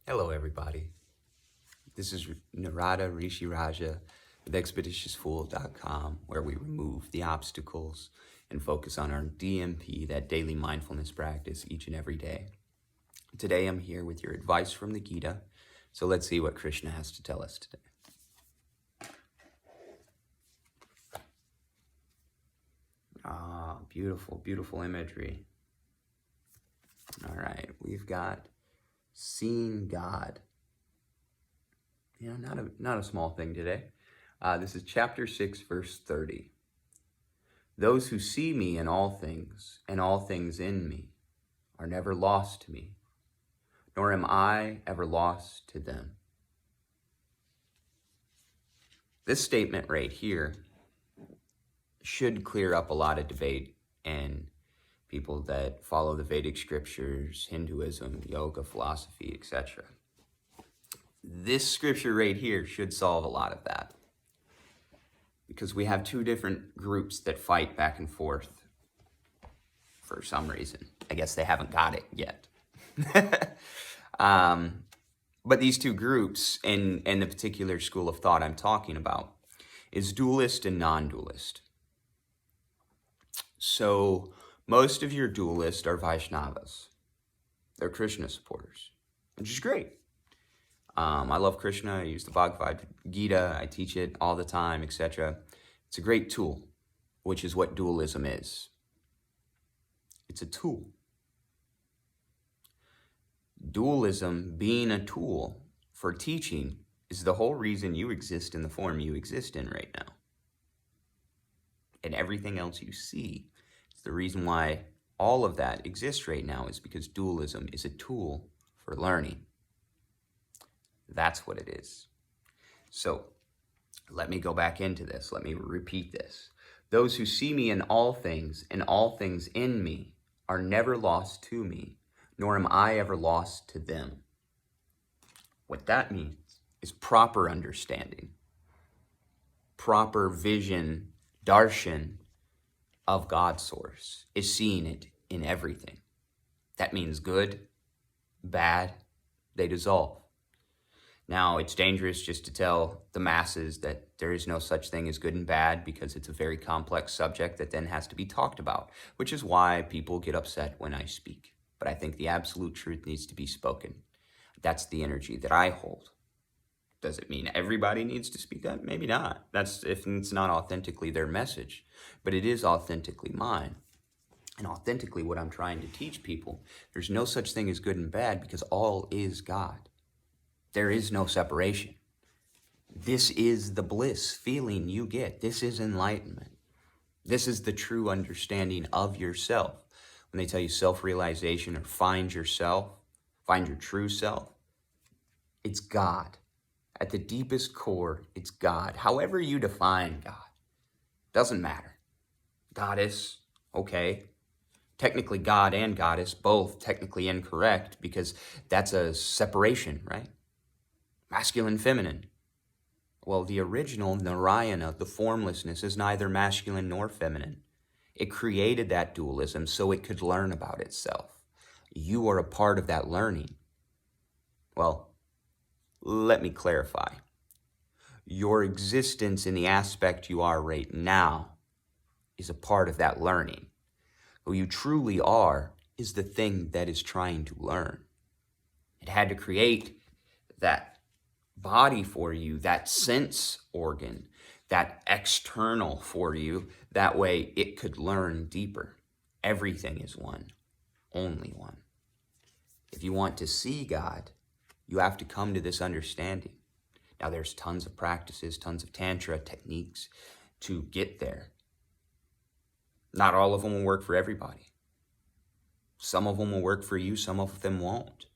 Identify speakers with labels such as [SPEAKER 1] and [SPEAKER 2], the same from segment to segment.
[SPEAKER 1] Hello, everybody. This is Narada Rishi Raja with expeditiousfool.com, where we remove the obstacles and focus on our DMP, that daily mindfulness practice, each and every day. Today, I'm here with your advice from the Gita. So let's see what Krishna has to tell us today. Beautiful, beautiful imagery. All right, we've got seeing God. Not a small thing today. This is chapter 6, verse 30. Those who see me in all things, and all things in me, are never lost to me, nor am I ever lost to them. This statement right here should clear up a lot of debate and people that follow the Vedic scriptures, Hinduism, yoga, philosophy, etc. This scripture right here should solve a lot of that, because we have two different groups that fight back and forth for some reason. I guess they haven't got it yet. But these two groups, in the particular school of thought I'm talking about, is dualist and non-dualist. So most of your dualists are Vaishnavas. They're Krishna supporters, which is great. I love Krishna. I use the Bhagavad Gita. I teach it all the time, etc. It's a great tool, which is what dualism is. It's a tool. Dualism, being a tool for teaching, is the whole reason you exist in the form you exist in right now. And everything else you see, it's the reason why all of that exists right now, is because dualism is a tool for learning. That's what it is. So let me go back into this. Let me repeat this. Those who see me in all things, and all things in me, are never lost to me, nor am I ever lost to them. What that means is proper understanding, proper vision, darshan of God's source, is seeing it in everything. That means good, bad, they dissolve. Now, it's dangerous just to tell the masses that there is no such thing as good and bad, because it's a very complex subject that then has to be talked about, which is why people get upset when I speak. But I think the absolute truth needs to be spoken. That's the energy that I hold. Does it mean everybody needs to speak that? Maybe not. That's if it's not authentically their message, but it is authentically mine. And authentically what I'm trying to teach people, there's no such thing as good and bad, because all is God. There is no separation. This is the bliss feeling you get. This is enlightenment. This is the true understanding of yourself. When they tell you self-realization or find yourself, find your true self, it's God. At the deepest core, it's God. However you define God, doesn't matter. Goddess, okay. Technically God and goddess, both technically incorrect, because that's a separation, right? Masculine, feminine. Well, the original Narayana, the formlessness, is neither masculine nor feminine. It created that dualism so it could learn about itself. You are a part of that learning. Well, let me clarify. Your existence in the aspect you are right now is a part of that learning. Who you truly are is the thing that is trying to learn. It had to create that body for you, that sense organ, that external for you. That way it could learn deeper. Everything is one, only one. If you want to see God, you have to come to this understanding. Now, there's tons of practices, tons of tantra techniques to get there. Not all of them will work for everybody. Some of them will work for you, some of them won't.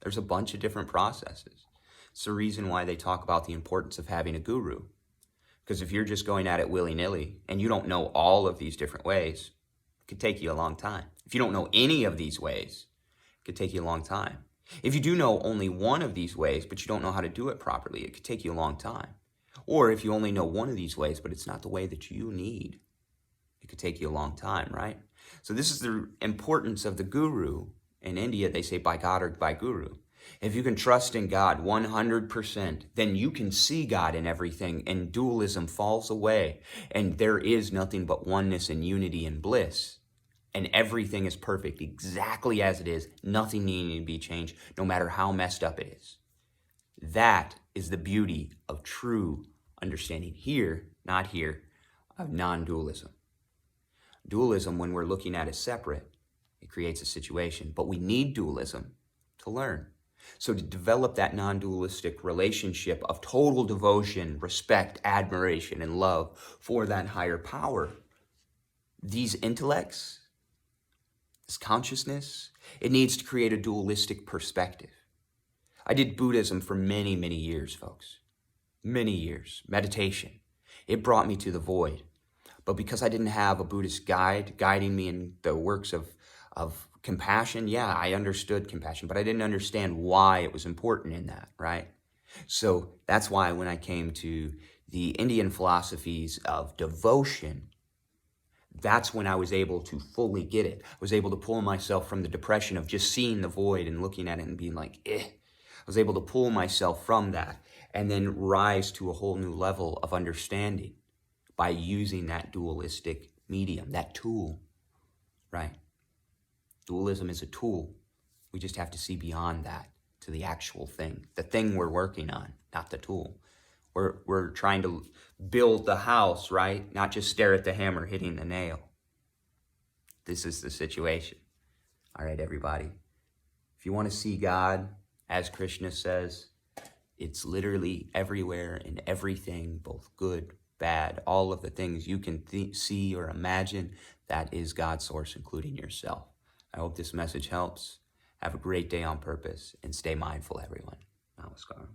[SPEAKER 1] There's a bunch of different processes. It's the reason why they talk about the importance of having a guru. Because if you're just going at it willy-nilly and you don't know all of these different ways, it could take you a long time. If you don't know any of these ways, it could take you a long time. If you do know only one of these ways, but you don't know how to do it properly, it could take you a long time. Or if you only know one of these ways, but it's not the way that you need, it could take you a long time, right? So this is the importance of the guru. In India, they say by God or by guru. If you can trust in God 100%, then you can see God in everything, and dualism falls away, and there is nothing but oneness and unity and bliss. And everything is perfect exactly as it is, nothing needing to be changed, no matter how messed up it is. That is the beauty of true understanding here, not here, of non-dualism. Dualism, when we're looking at it separate, it creates a situation, but we need dualism to learn. So to develop that non-dualistic relationship of total devotion, respect, admiration, and love for that higher power, these intellects, this consciousness, it needs to create a dualistic perspective. I did Buddhism for many, many years, folks. Many years. Meditation. It brought me to the void. But because I didn't have a Buddhist guide guiding me in the works of compassion, yeah, I understood compassion, but I didn't understand why it was important in that, right? So that's why when I came to the Indian philosophies of devotion, that's when I was able to fully get it. I was able to pull myself from the depression of just seeing the void and looking at it and being like, eh. I was able to pull myself from that and then rise to a whole new level of understanding by using that dualistic medium, that tool, right? Dualism is a tool. We just have to see beyond that to the actual thing, the thing we're working on, not the tool. We're trying to build the house, right? Not just stare at the hammer hitting the nail. This is the situation. All right, everybody. If you want to see God, as Krishna says, it's literally everywhere in everything, both good, bad, all of the things you can see or imagine, that is God's source, including yourself. I hope this message helps. Have a great day on purpose and stay mindful, everyone. Namaskar.